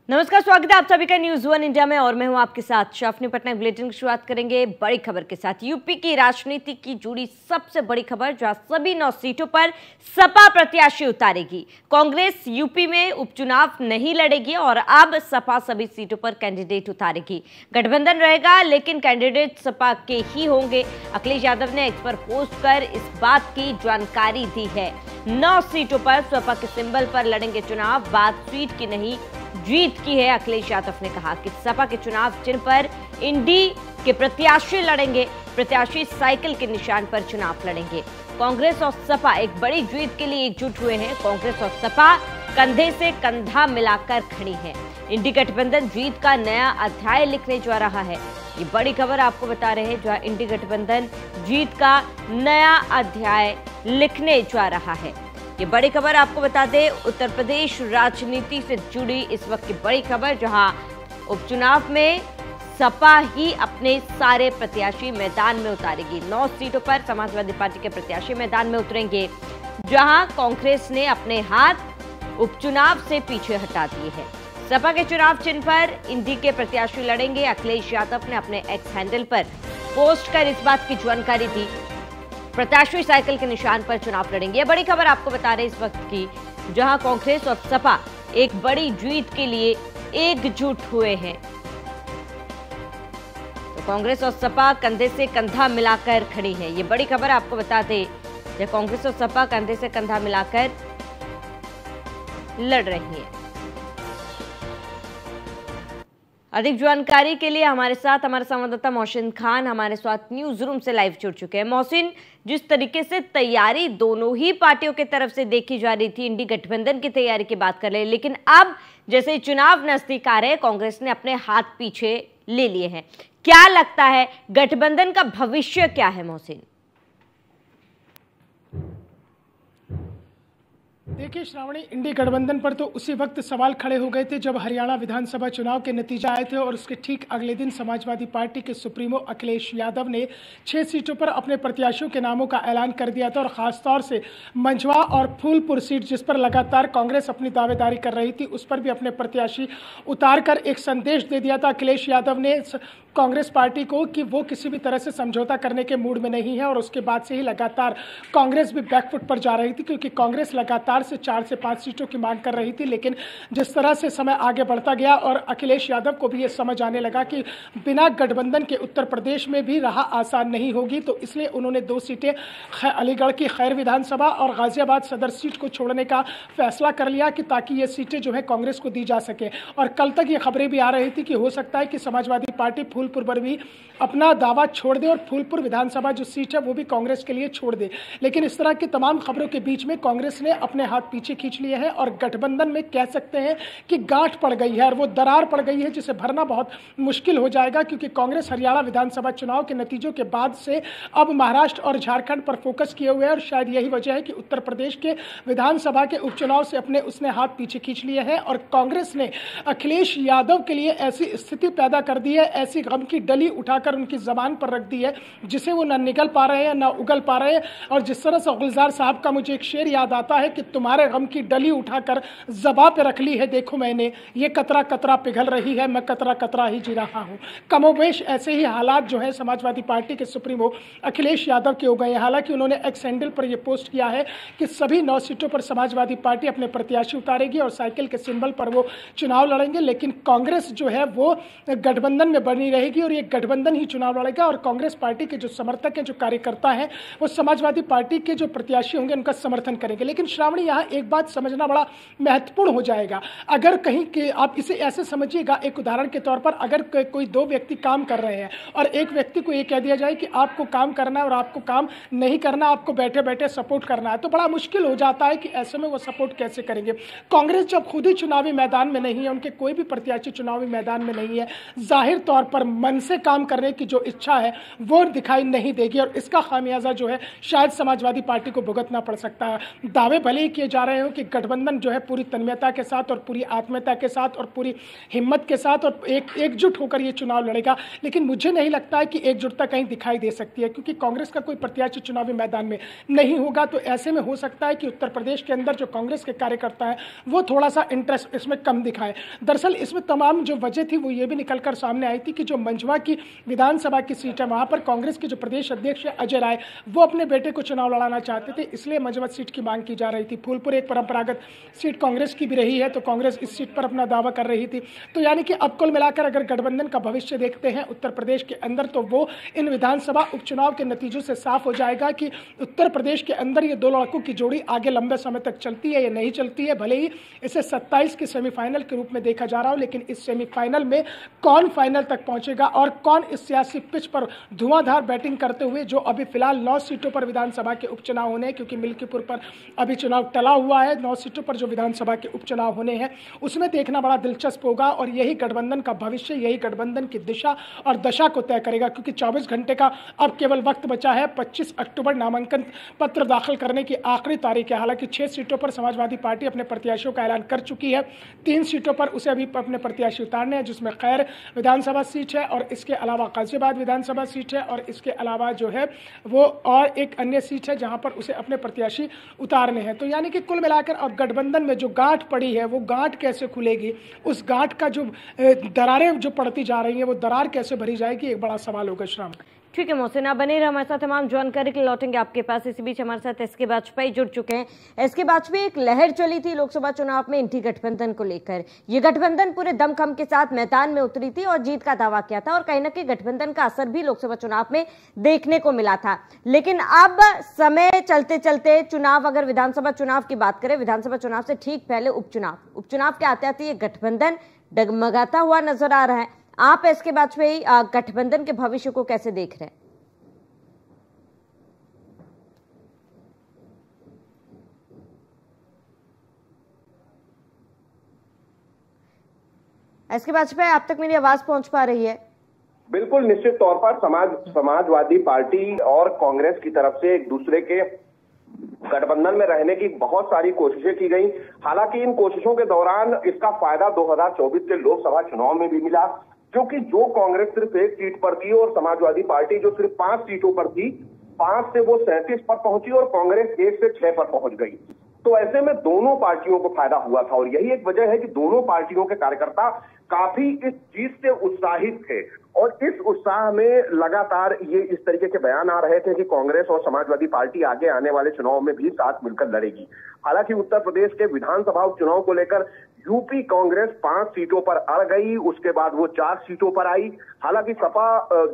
नमस्कार, स्वागत है आप सभी का न्यूज वन इंडिया में और मैं हूं आपके साथ शाफनी पटनायक। बुलेटिन की शुरुआत करेंगे बड़ी खबर के साथ। यूपी की राजनीति की जुड़ी सबसे बड़ी खबर, जहां सभी 9 सीटों पर सपा प्रत्याशी उतारेगी। कांग्रेस यूपी में उपचुनाव नहीं लड़ेगी और अब सपा सभी सीटों पर कैंडिडेट उतारेगी। गठबंधन रहेगा लेकिन कैंडिडेट सपा के ही होंगे। अखिलेश यादव ने एक्स पर पोस्ट कर इस बात की जानकारी दी है। 9 सीटों पर सपा के सिंबल पर लड़ेंगे चुनाव, बात सीट की नहीं जीत की है। अखिलेश यादव ने कहा कि सपा के चुनाव चिन्ह पर इंडी के प्रत्याशी लड़ेंगे। प्रत्याशी साइकिल के निशान पर चुनाव लड़ेंगे। कांग्रेस और सपा एक बड़ी जीत के लिए एकजुट हुए हैं। कांग्रेस और सपा कंधे से कंधा मिलाकर खड़ी है। इंडी गठबंधन जीत का नया अध्याय लिखने जा रहा है। ये बड़ी खबर आपको बता रहे हैं, जहां इंडी गठबंधन जीत का नया अध्याय लिखने जा रहा है। ये बड़ी खबर आपको बता दें, उत्तर प्रदेश राजनीति से जुड़ी इस वक्त की बड़ी खबर, जहां उपचुनाव में सपा ही अपने सारे प्रत्याशी मैदान में उतारेगी। 9 सीटों पर समाजवादी पार्टी के प्रत्याशी मैदान में उतरेंगे, जहां कांग्रेस ने अपने हाथ उपचुनाव से पीछे हटा दिए हैं। सपा के चुनाव चिन्ह पर इंडी के प्रत्याशी लड़ेंगे। अखिलेश यादव ने अपने एक्स हैंडल पर पोस्ट कर इस बात की जानकारी दी। प्रत्याशी साइकिल के निशान पर चुनाव लड़ेंगे। ये बड़ी खबर आपको बता रहे इस वक्त की, जहां कांग्रेस और सपा एक बड़ी जीत के लिए एकजुट हुए हैं। तो कांग्रेस और सपा कंधे से कंधा मिलाकर खड़ी है। ये बड़ी खबर आपको बता दें, जब कांग्रेस और सपा कंधे से कंधा मिलाकर लड़ रही है। अधिक जानकारी के लिए हमारे साथ हमारे संवाददाता मोहसिन खान हमारे साथ न्यूज रूम से लाइव जुड़ चुके हैं। मोहसिन, जिस तरीके से तैयारी दोनों ही पार्टियों की तरफ से देखी जा रही थी, इंडी गठबंधन की तैयारी की बात कर रहे हैं, लेकिन अब जैसे चुनाव नजदीक आ रहे हैं, कांग्रेस ने अपने हाथ पीछे ले लिए हैं। क्या लगता है गठबंधन का भविष्य क्या है मोहसिन? देखिए श्रावणी, इंडी गठबंधन पर तो उसी वक्त सवाल खड़े हो गए थे जब हरियाणा विधानसभा चुनाव के नतीजे आए थे और उसके ठीक अगले दिन समाजवादी पार्टी के सुप्रीमो अखिलेश यादव ने 6 सीटों पर अपने प्रत्याशियों के नामों का ऐलान कर दिया था। और खासतौर से मंझवा और फूलपुर सीट, जिस पर लगातार कांग्रेस अपनी दावेदारी कर रही थी, उस पर भी अपने प्रत्याशी उतारकर एक संदेश दे दिया था अखिलेश यादव ने कांग्रेस पार्टी को कि वो किसी भी तरह से समझौता करने के मूड में नहीं है। और उसके बाद से ही लगातार कांग्रेस भी बैकफुट पर जा रही थी, क्योंकि कांग्रेस लगातार से 4 से 5 सीटों की मांग कर रही थी। लेकिन जिस तरह से समय आगे बढ़ता गया और अखिलेश यादव को भी ये समझ आने लगा कि बिना गठबंधन के उत्तर प्रदेश में भी राह आसान नहीं होगी, तो इसलिए उन्होंने 2 सीटें अलीगढ़ की खैर विधानसभा और गाजियाबाद सदर सीट को छोड़ने का फैसला कर लिया, कि ताकि ये सीटें जो है कांग्रेस को दी जा सके। और कल तक ये खबरें भी आ रही थी कि हो सकता है कि समाजवादी पार्टी फूलपुर पर भी अपना दावा छोड़ दे और फूलपुर विधानसभा जो सीट है वो भी कांग्रेस के लिए छोड़ दे। लेकिन इस तरह की तमाम खबरों के बीच में कांग्रेस ने अपने हाथ पीछे खींच लिए हैं और गठबंधन में कह सकते हैं कि गांठ पड़ गई है और वो दरार पड़ गई है, जिसे भरना बहुत मुश्किल हो जाएगा। क्योंकि कांग्रेस हरियाणा विधानसभा चुनाव के नतीजों के बाद से अब महाराष्ट्र और झारखंड पर फोकस किए हुए हैं और शायद यही वजह है कि उत्तर प्रदेश के विधानसभा के उपचुनाव से उसने हाथ पीछे खींच लिए हैं। और कांग्रेस ने अखिलेश यादव के लिए ऐसी स्थिति पैदा कर दी है, ऐसी गम की डली उठाकर उनकी जबान पर रख दी है, जिसे वो ना निगल पा रहे हैं ना उगल पा रहे हैं। और जिस तरह से गुलजार साहब का मुझे एक शेर याद आता है कि तुम्हारे गम की डली उठाकर जबां पे रख ली है, देखो मैंने ये कतरा कतरा पिघल रही है, मैं कतरा कतरा ही जी रहा हूं। कमोबेश ऐसे ही हालात जो है समाजवादी पार्टी के सुप्रीमो अखिलेश यादव के हो गए हैं। हालांकि उन्होंने एक्स हैंडल पर यह पोस्ट किया है कि सभी 9 सीटों पर समाजवादी पार्टी अपने प्रत्याशी उतारेगी और साइकिल के सिंबल पर वो चुनाव लड़ेंगे। लेकिन कांग्रेस जो है वो गठबंधन में बनी रहेगी और ये गठबंधन ही चुनाव लड़ेगा। और कांग्रेस पार्टी के जो समर्थक हैं, जो कार्यकर्ता हैं, वो समाजवादी पार्टी के जो प्रत्याशी होंगे उनका समर्थन करेंगे। लेकिन श्रावणी, यहाँ एक बात समझना बड़ा महत्वपूर्ण हो जाएगा। अगर कहीं के आप इसे ऐसे समझिएगा, एक उदाहरण के तौर पर अगर कोई 2 व्यक्ति काम कर रहे हैं और एक व्यक्ति को ये कह दिया जाए कि आपको काम करना है और आपको काम नहीं करना, आपको बैठे बैठे सपोर्ट करना है, तो बड़ा मुश्किल हो जाता है कि ऐसे में वो सपोर्ट कैसे करेंगे। कांग्रेस जब खुद ही चुनावी मैदान में नहीं है, उनके कोई भी प्रत्याशी चुनावी मैदान में नहीं है, जाहिर तौर पर मन से काम करने की जो इच्छा है वो दिखाई नहीं देगी और इसका खामियाजा जो है शायद समाजवादी पार्टी को भुगतना पड़ सकता है। दावे भले ही किए किए जा रहे हो कि गठबंधन जो है पूरी तन्मयता के साथ और पूरी आत्मीयता के साथ और पूरी हिम्मत के साथ और एकजुट होकर ये चुनाव लड़ेगा, लेकिन मुझे नहीं लगता है कि एकजुटता कहीं दिखाई दे सकती है, क्योंकि कांग्रेस का कोई प्रत्याशी चुनावी मैदान में नहीं होगा। तो ऐसे में हो सकता है कि उत्तर प्रदेश के अंदर जो कांग्रेस के कार्यकर्ता है वो थोड़ा सा इंटरेस्ट इसमें कम दिखाए। दरअसल इसमें तमाम जो वजह थी वो ये भी निकलकर सामने आई थी कि जो मंझवा की विधानसभा की सीट है वहां पर कांग्रेस के जो प्रदेश अध्यक्ष है अजय राय, वो अपने बेटे को चुनाव लड़ाना चाहते थे, इसलिए मंझवा सीट की मांग की जा रही थी। फूलपुर एक परंपरागत सीट कांग्रेस की भी रही है, तो कांग्रेस इस सीट पर अपना दावा कर रही थी। तो यानी कि अब कुल मिलाकर अगर गठबंधन का भविष्य देखते हैं उत्तर प्रदेश के अंदर, तो वो इन विधानसभा उपचुनाव के नतीजों से साफ हो जाएगा कि उत्तर प्रदेश के अंदर ये दो लड़कों की जोड़ी आगे लंबे समय तक चलती है या नहीं चलती है। भले ही इसे 27 के सेमीफाइनल के रूप में देखा जा रहा हो, लेकिन इस सेमीफाइनल में कौन फाइनल तक पहुंचेगा और कौन इस सियासी पिच पर धुआंधार बैटिंग करते हुए, जो अभी फिलहाल 9 सीटों पर विधानसभा के उपचुनाव होने हैं, क्योंकि मिल्कीपुर पर अभी चुनाव टला हुआ है, 9 सीटों पर जो विधानसभा के उपचुनाव होने हैं उसमें देखना बड़ा दिलचस्प होगा और यही गठबंधन का भविष्य, यही गठबंधन की दिशा और दशा को तय करेगा। क्योंकि 24 घंटे का अब केवल वक्त बचा है, 25 अक्टूबर नामांकन पत्र दाखिल करने की आखिरी तारीख है। हालांकि 6 सीटों पर समाजवादी पार्टी अपने प्रत्याशियों का ऐलान कर चुकी है, 3 सीटों पर उसे अभी अपने प्रत्याशी उतारने हैं, जिसमें खैर विधानसभा सीट है और इसके अलावा गाजियाबाद विधानसभा सीट है और इसके अलावा जो है वो और एक अन्य सीट है जहां पर उसे अपने प्रत्याशी उतारने हैं। तो यानी कि कुल मिलाकर अब गठबंधन में जो गांठ पड़ी है वो गांठ कैसे खुलेगी, उस गांठ का जो दरारें जो पड़ती जा रही हैं वो दरार कैसे भरी जाएगी, एक बड़ा सवाल होगा। श्राम ठीक है मोहसिन, आप बने रहे हमारे साथ, तमाम जानकारी के लिए लौटेंगे आपके पास। इसी बीच हमारे साथ एसके वाजपेयी जुड़ चुके हैं। एसके वाजपेयी, एक लहर चली थी लोकसभा चुनाव में इंडी गठबंधन को लेकर। ये गठबंधन पूरे दमखम के साथ मैदान में उतरी थी और जीत का दावा किया था और कहीं ना कहीं गठबंधन का असर भी लोकसभा चुनाव में देखने को मिला था। लेकिन अब समय चलते चलते चुनाव, अगर विधानसभा चुनाव की बात करें, विधानसभा चुनाव से ठीक पहले उपचुनाव के आते आते ये गठबंधन डगमगाता हुआ नजर आ रहा है। आप एसके वाजपेयी गठबंधन के भविष्य को कैसे देख रहे हैं? एसके वाजपेयी, आप तक मेरी आवाज पहुंच पा रही है? बिल्कुल, निश्चित तौर पर समाजवादी पार्टी और कांग्रेस की तरफ से एक दूसरे के गठबंधन में रहने की बहुत सारी कोशिशें की गई। हालांकि इन कोशिशों के दौरान इसका फायदा 2024 के लोकसभा चुनाव में भी मिला, क्योंकि जो कांग्रेस सिर्फ 1 सीट पर थी और समाजवादी पार्टी जो सिर्फ 5 सीटों पर थी, 5 से वो 37 पर पहुंची और कांग्रेस 1 से 6 पर पहुंच गई। तो ऐसे में दोनों पार्टियों को फायदा हुआ था और यही एक वजह है कि दोनों पार्टियों के कार्यकर्ता काफी इस जीत से उत्साहित थे और इस उत्साह में लगातार ये इस तरीके के बयान आ रहे थे कि कांग्रेस और समाजवादी पार्टी आगे आने वाले चुनाव में भी साथ मिलकर लड़ेगी। हालांकि उत्तर प्रदेश के विधानसभा उपचुनाव को लेकर यूपी कांग्रेस 5 सीटों पर अड़ गई, उसके बाद वो 4 सीटों पर आई। हालांकि सपा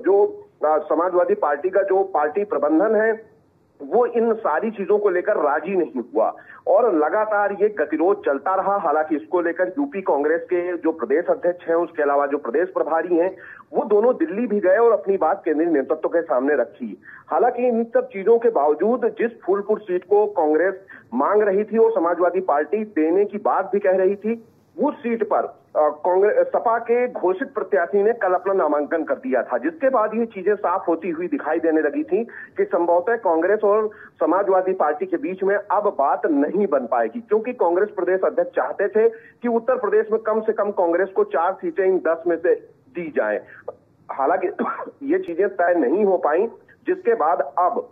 जो समाजवादी पार्टी का जो पार्टी प्रबंधन है वो इन सारी चीजों को लेकर राजी नहीं हुआ और लगातार ये गतिरोध चलता रहा। हालांकि इसको लेकर यूपी कांग्रेस के जो प्रदेश अध्यक्ष हैं, उसके अलावा जो प्रदेश प्रभारी हैं, वो दोनों दिल्ली भी गए और अपनी बात केंद्रीय नेतृत्व के सामने रखी। हालांकि इन सब चीजों के बावजूद जिस फूलपुर सीट को कांग्रेस मांग रही थी और समाजवादी पार्टी देने की बात भी कह रही थी, उस सीट पर कांग्रेस सपा के घोषित प्रत्याशी ने कल अपना नामांकन कर दिया था, जिसके बाद ये चीजें साफ होती हुई दिखाई देने लगी थी कि संभवतः कांग्रेस और समाजवादी पार्टी के बीच में अब बात नहीं बन पाएगी, क्योंकि कांग्रेस प्रदेश अध्यक्ष चाहते थे कि उत्तर प्रदेश में कम से कम कांग्रेस को 4 सीटें इन 10 में से दी जाए। हालांकि ये चीजें तय नहीं हो पाई, जिसके बाद अब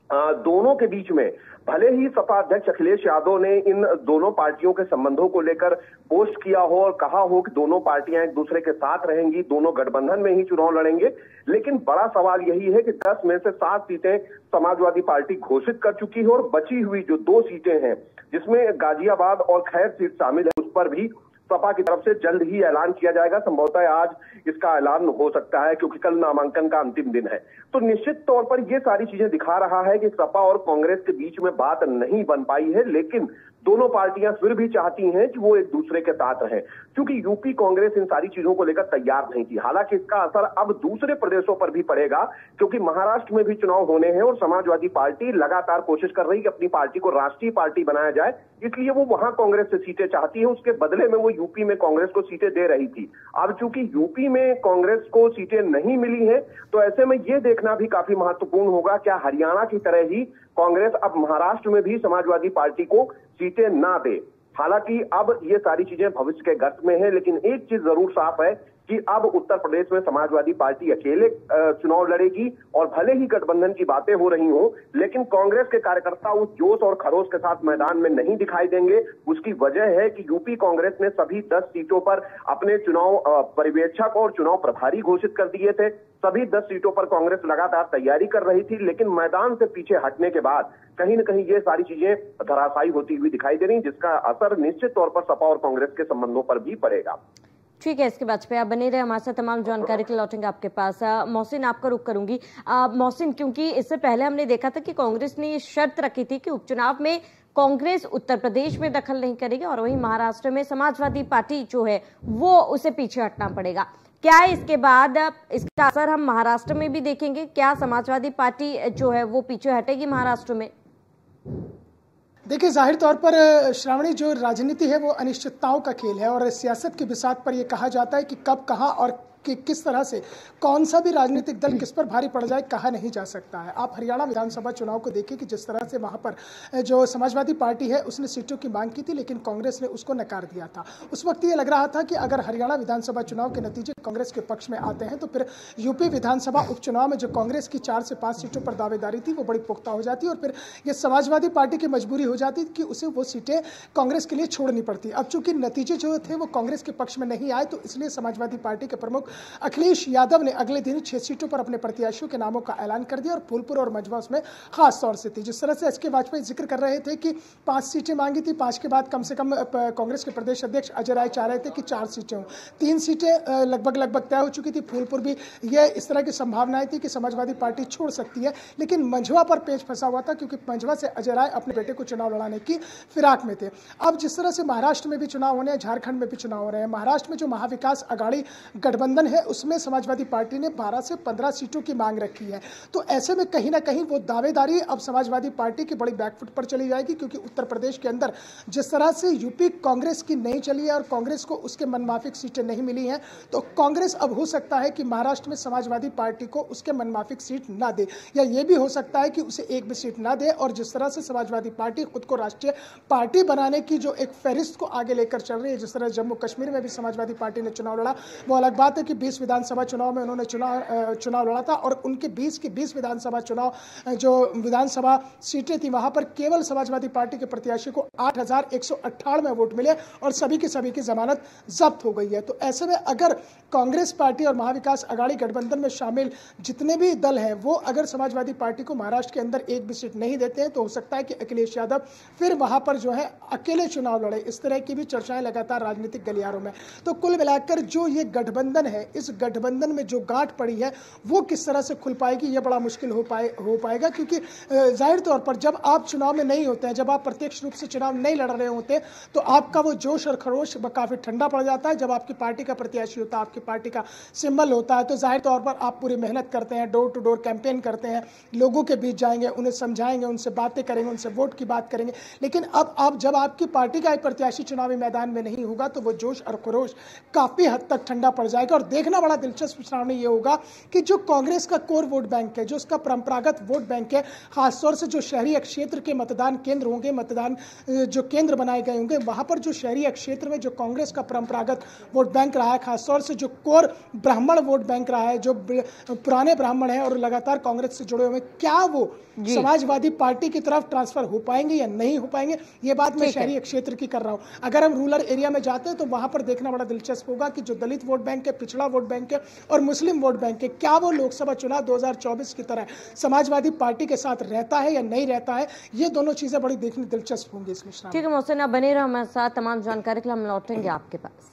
दोनों के बीच में भले ही सपा अध्यक्ष अखिलेश यादव ने इन दोनों पार्टियों के संबंधों को लेकर पोस्ट किया हो और कहा हो कि दोनों पार्टियां एक दूसरे के साथ रहेंगी, दोनों गठबंधन में ही चुनाव लड़ेंगे, लेकिन बड़ा सवाल यही है कि 10 में से 7 सीटें समाजवादी पार्टी घोषित कर चुकी है और बची हुई जो 2 सीटें हैं, जिसमें गाजियाबाद और खैर सीट शामिल है, उस पर भी सपा की तरफ से जल्द ही ऐलान किया जाएगा। संभवतः आज इसका ऐलान हो सकता है, क्योंकि कल नामांकन का अंतिम दिन है। तो निश्चित तौर पर ये सारी चीजें दिखा रहा है कि सपा और कांग्रेस के बीच में बात नहीं बन पाई है, लेकिन दोनों पार्टियां फिर भी चाहती हैं कि वो एक दूसरे के साथ रहें, क्योंकि यूपी कांग्रेस इन सारी चीजों को लेकर तैयार नहीं थी। हालांकि इसका असर अब दूसरे प्रदेशों पर भी पड़ेगा, क्योंकि महाराष्ट्र में भी चुनाव होने हैं और समाजवादी पार्टी लगातार कोशिश कर रही है कि अपनी पार्टी को राष्ट्रीय पार्टी बनाया जाए, इसलिए वो वहां कांग्रेस से सीटें चाहती है। उसके बदले में वो यूपी में कांग्रेस को सीटें दे रही थी। अब चूंकि यूपी में कांग्रेस को सीटें नहीं मिली हैं, तो ऐसे में ये देखना भी काफी महत्वपूर्ण होगा, क्या हरियाणा की तरह ही कांग्रेस अब महाराष्ट्र में भी समाजवादी पार्टी को सीटें ना दे। हालांकि अब ये सारी चीजें भविष्य के गर्त में है, लेकिन एक चीज जरूर साफ है कि अब उत्तर प्रदेश में समाजवादी पार्टी अकेले चुनाव लड़ेगी, और भले ही गठबंधन की बातें हो रही हो, लेकिन कांग्रेस के कार्यकर्ता उस जोश और खरोश के साथ मैदान में नहीं दिखाई देंगे। उसकी वजह है कि यूपी कांग्रेस ने सभी 10 सीटों पर अपने चुनाव पर्यवेक्षक और चुनाव प्रभारी घोषित कर दिए थे। सभी 10 सीटों पर कांग्रेस लगातार तैयारी कर रही थी, लेकिन मैदान से पीछे हटने के बाद कहीं न कहीं ये सारी चीजें धराशायी होती हुई दिखाई दे रही, जिसका असर निश्चित तौर पर सपा और कांग्रेस के संबंधों पर भी पड़ेगा। ठीक है, इसके बाद पे आप बने रहे हमारे साथ, तमाम जानकारी के लौटेंगे आपके पास। मोहसिन, आपका रुख करूंगी। मोहसिन, क्योंकि इससे पहले हमने देखा था कि कांग्रेस ने ये शर्त रखी थी कि उपचुनाव में कांग्रेस उत्तर प्रदेश में दखल नहीं करेगी और वहीं महाराष्ट्र में समाजवादी पार्टी जो है वो उसे पीछे हटना पड़ेगा। क्या इसके बाद इसका असर हम महाराष्ट्र में भी देखेंगे? क्या समाजवादी पार्टी जो है वो पीछे हटेगी महाराष्ट्र में? देखिए, जाहिर तौर पर श्रावणी, जो राजनीति है वो अनिश्चितताओं का खेल है और सियासत की बिसात पर यह कहा जाता है कि कब, कहां और कि किस तरह से कौन सा भी राजनीतिक दल किस पर भारी पड़ जाए कहा नहीं जा सकता है। आप हरियाणा विधानसभा चुनाव को देखिए कि जिस तरह से वहां पर जो समाजवादी पार्टी है उसने सीटों की मांग की थी, लेकिन कांग्रेस ने उसको नकार दिया था। उस वक्त ये लग रहा था कि अगर हरियाणा विधानसभा चुनाव के नतीजे कांग्रेस के पक्ष में आते हैं तो फिर यूपी विधानसभा उपचुनाव में जो कांग्रेस की 4 से 5 सीटों पर दावेदारी थी वो बड़ी पुख्ता हो जाती और फिर ये समाजवादी पार्टी की मजबूरी हो जाती कि उसे वो सीटें कांग्रेस के लिए छोड़नी पड़ती। अब चूंकि नतीजे जो थे वो कांग्रेस के पक्ष में नहीं आए, तो इसलिए समाजवादी पार्टी के प्रमुख अखिलेश यादव ने अगले दिन 6 सीटों पर अपने प्रत्याशियों के नामों का ऐलान कर दिया और फूलपुर और मझवा उसमें खास तौर से थी। जिस तरह से एसके वाजपेयी जिक्र कर रहे थे कि 5 सीटें मांगी थी, 5 के बाद कम से कम कांग्रेस के प्रदेश अध्यक्ष अजय राय चाह रहे थे कि 4 सीटें हों। 3 सीटें लगभग तय हो चुकी थी। फूलपुर भी यह इस तरह की संभावनाएं थी कि समाजवादी पार्टी छोड़ सकती है, लेकिन मंझवा पर पेच फंसा हुआ था क्योंकि मंझवा से अजय राय अपने बेटे को चुनाव लड़ाने की फिराक में थे। अब जिस तरह से महाराष्ट्र में भी चुनाव होने हैं, झारखंड में भी चुनाव हो रहे हैं, महाराष्ट्र में जो महाविकास आघाड़ी गठबंधन है उसमें समाजवादी पार्टी ने 12 से 15 सीटों की मांग रखी है। तो ऐसे में कहीं ना कहीं वो दावेदारी अब समाजवादी पार्टी की बड़ी बैकफुट पर चली जाएगी, क्योंकि उत्तर प्रदेश के अंदर जिस तरह से यूपी कांग्रेस की नहीं चली है और कांग्रेस को उसके मनमाफिक सीटें नहीं मिली हैं, तो कांग्रेस अब हो सकता है कि महाराष्ट्र में समाजवादी पार्टी को उसके मनमाफिक सीट ना दे, या ये भी हो सकता है कि उसे एक भी सीट ना दे। और जिस तरह से समाजवादी पार्टी खुद को राष्ट्रीय पार्टी बनाने की जो एक फहरिस्त को आगे लेकर चल रही है, जिस तरह जम्मू कश्मीर में भी समाजवादी पार्टी ने चुनाव लड़ा, वो अलग बात है कि 20 विधानसभा चुनाव में उन्होंने चुनाव लड़ा था और उनके 20 के 20 विधानसभा चुनाव जो विधानसभा सीटें थी वहां पर केवल समाजवादी पार्टी के प्रत्याशी को 8,198 वोट मिले और सभी की जमानत जब्त हो गई है। तो ऐसे में अगर कांग्रेस पार्टी और महाविकास आघाड़ी गठबंधन में शामिल जितने भी दल हैं वो अगर समाजवादी पार्टी को महाराष्ट्र के अंदर एक भी सीट नहीं देते हैं, तो हो सकता है कि अखिलेश यादव फिर वहां पर जो है अकेले चुनाव लड़े। इस तरह की भी चर्चाएं लगातार राजनीतिक गलियारों में। तो कुल मिलाकर जो ये गठबंधन है, इस गठबंधन में जो गांठ पड़ी है वो किस तरह से खुल पाएगी, ये बड़ा मुश्किल हो पाएगा, क्योंकि जाहिर तौर पर जब आप चुनाव में नहीं होते हैं, जब आप प्रत्यक्ष रूप से चुनाव नहीं लड़ रहे होते, तो आपका वो जोश और खरोश काफी ठंडा पड़ जाता है। जब आपकी पार्टी का प्रत्याशी होता है, आपकी पार्टी का सिंबल होता है, तो जाहिर तौर पर आप पूरी मेहनत करते हैं, डोर टू डोर कैंपेन करते हैं, लोगों के बीच जाएंगे, उन्हें समझाएंगे, उनसे बातें करेंगे, उनसे वोट की बात करेंगे। लेकिन अब जब आपकी पार्टी का एक प्रत्याशी चुनावी मैदान में नहीं होगा, तो वो जोश और खरोश काफी हद तक ठंडा पड़ जाएगा। और देखना बड़ा दिलचस्प सामने ये होगा कि जो कांग्रेस का कोर वोट बैंक है, जो उसका परंपरागत वोट बैंक है, खासतौर से जो शहरी क्षेत्र के मतदान केंद्र होंगे, मतदान जो केंद्र बनाए गए होंगे, वहां पर जो शहरी क्षेत्र में जो कांग्रेस का परंपरागत वोट बैंक रहा है, खासतौर से जो कोर ब्राह्मण वोट बैंक रहा है, जो पुराने ब्राह्मण हैं और लगातार कांग्रेस से जुड़े हुए, क्या वो समाजवादी पार्टी की तरफ ट्रांसफर हो पाएंगे या नहीं हो पाएंगे, ये बात मैं शहरी क्षेत्र की कर रहा हूं। अगर हम रूरल एरिया में जाते हैं तो वहां पर देखना बड़ा दिलचस्प होगा कि जो दलित वोट बैंक है, पिछड़ा वोट बैंक है और मुस्लिम वोट बैंक है, क्या वो लोकसभा चुनाव 2024 की तरह समाजवादी पार्टी के साथ रहता है या नहीं रहता है। ये दोनों चीजें बड़ी देखने दिलचस्प होंगी इसमें। ठीक है मोहसिन, आप बने रहो हमारे साथ, तमाम जानकारी के लिए हम लौटेंगे आपके पास।